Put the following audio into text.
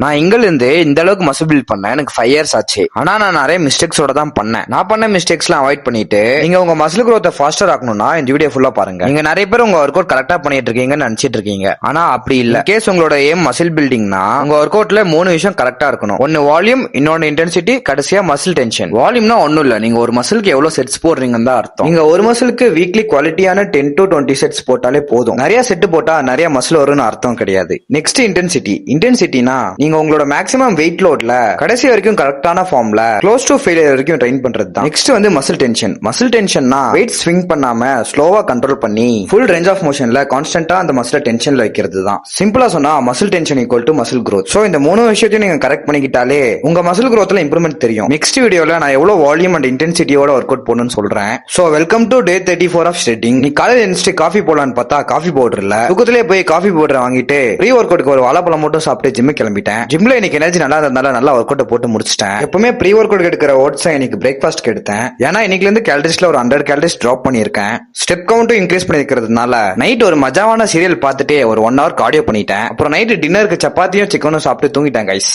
நான் இங்கில இருந்து இந்த அளவுக்கு மசில் பில்ட் பண்ணேன் எனக்கு 5 இயர்ஸ் ஆச்சு. ஆனா நான் நிறைய மிஸ்டேக்ஸோட தான் பண்ணேன். நான் பண்ண மிஸ்டேக்ஸ்லாம் அவாய்ட் பண்ணிட்டு நீங்க உங்க மசில் growth ஃபாஸ்டர் ஆக்கணும்னா இந்த வீடியோ ஃபுல்லா பாருங்க. நீங்க நிறைய பேர் உங்க ஒர்க் அவுட் கரெக்டா பண்ணிட்டு இருக்கீங்கன்னு நினைச்சிட்டு இருக்கீங்க. ஆனா அப்படி இல்ல. கேஸ் உங்களோட ஏம் மசில் பில்டிங்னா உங்க ஒர்க் அவுட்ல 3 விஷயம் கரெக்டா இருக்கணும். ஒன்னு வால்யூம், இன்னொன்னு இன்டென்சிட்டி, கடைசியா மசில் டென்ஷன். வால்யூம்னா ஒண்ணும் இல்ல, நீங்க ஒரு மசிலுக்கு எவ்வளவு செட்ஸ் போடுறீங்கன்னு தான் அர்த்தம். நீங்க ஒரு மசிலுக்கு வீக்லி குவாலிட்டியான 10 to 20 செட்ஸ் போட்டாலே போதும். நிறைய செட் போட்டா நிறைய மசில் வரும்னு அர்த்தம் கிடையாது. Next intensity. இன்டென்சிட்டினா நீங்க உங்களோட மேக்ஸிமம் வெயிட் லோட்ல கடைசி வரைக்கும் கரெக்டான ஃபார்ம்ல க்ளோஸ் டு ஃபெயிலியர் வரைக்கும் ட்ரெயின் பண்றது தான். நெக்ஸ்ட் வந்து மசில் டென்ஷன். மசில் டென்ஷன்னா வெயிட் ஸ்விங் பண்ணாம ஸ்லோவா கண்ட்ரோல் பண்ணி ஃபுல் ரேஞ்ச் ஆஃப் மோஷன்ல கான்ஸ்டன்டா அந்த மசில டென்ஷன்ல வைக்கிறது தான். சிம்பிளா சொன்னா muscle tension equal to muscle growth. So இந்த 3 விஷயத்தையும் நீங்க கரெக்ட் பண்ணிக்கிட்டாலே உங்க மசில் growthல இம்ப்ரூவ்மெண்ட் தெரியும். நெக்ஸ்ட் வீடியோல நான் எவ்வளவு வால்யூம் அண்ட் இன்டென்சிட்டியோட ஒர்க் அவுட் பண்ணணும்னு சொல்றேன். So welcome to day 34 of ஸ்ட்ரெட்டிங். நீ காலையில எழுந்துட்டு காஃபி போடலான்னு பார்த்தா காஃபி பவுடர் இல்ல. தூக்கத்திலே போய் காஃபி பவுடர் வாங்கிட்டு ப்ரீ ஒர்க் அவுட்க்கு ஒரு வாழைப்பழம் மட்டும் சாப்பிட்டு ஜிம் கிளம்பிட்டேன். ஜிம்ல இன்னைக்கு எனர்ஜி நல்லா இருந்ததால நல்லா ஒர்க் அவுட் போட்டு முடிச்சிட்டேன். எப்பவுமே ப்ரீ ஒர்க் அவுட் எடுக்கிற ஓட்ஸ் இன்னைக்கு பிரேக்ஃபாஸ்ட் எடுத்தேன். ஏன்னா இன்னைக்குல இருந்து கேலரிஸ்ல ஒரு 100 கேலரிஸ் டிராப் பண்ணிருக்கேன். ஸ்டெப் கவுண்ட்டும் இன்க்ரீஸ் பண்ணிருக்கிறதுனால நைட் ஒரு மஜாவான சீரியல் பார்த்துட்டு ஒரு 1 hour கார்டியோ பண்ணிட்டேன். அப்புறம் நைட் டின்னருக்கு சப்பாத்தியும் சிக்கனும் சாப்பிட்டு தூங்கிட்டேன் கைஸ்.